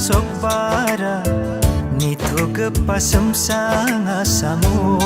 ngasok bara nito gepasem-sang asamu.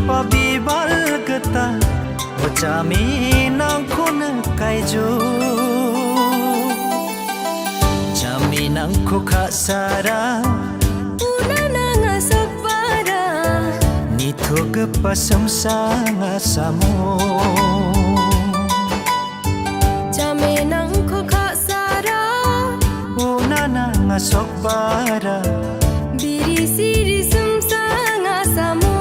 Pabibal kata Ocami nang kun kaijo Jami nang ko kasara Una nang asapara Nito gepasem sang asamu Jami nang ko kasara Una nang asapara Diri siri sang asamu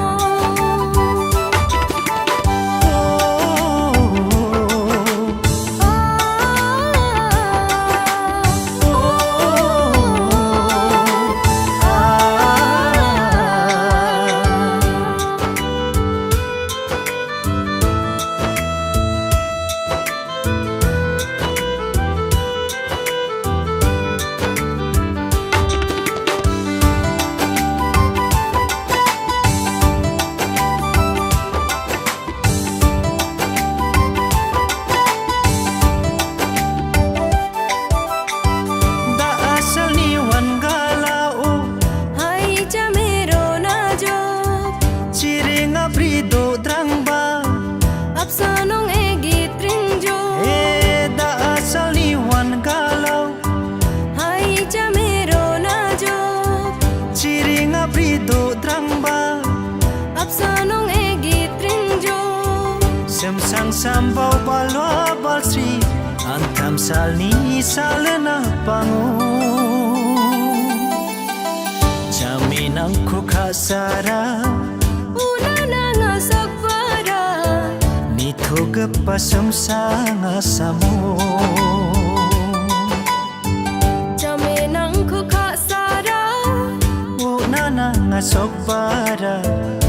Semsang sambau balwa balsri Antam salni salena pangu Jamin angku kasara Una nang asapara Nito gepasem sang asamu Jamin angku kasara Una nang asapara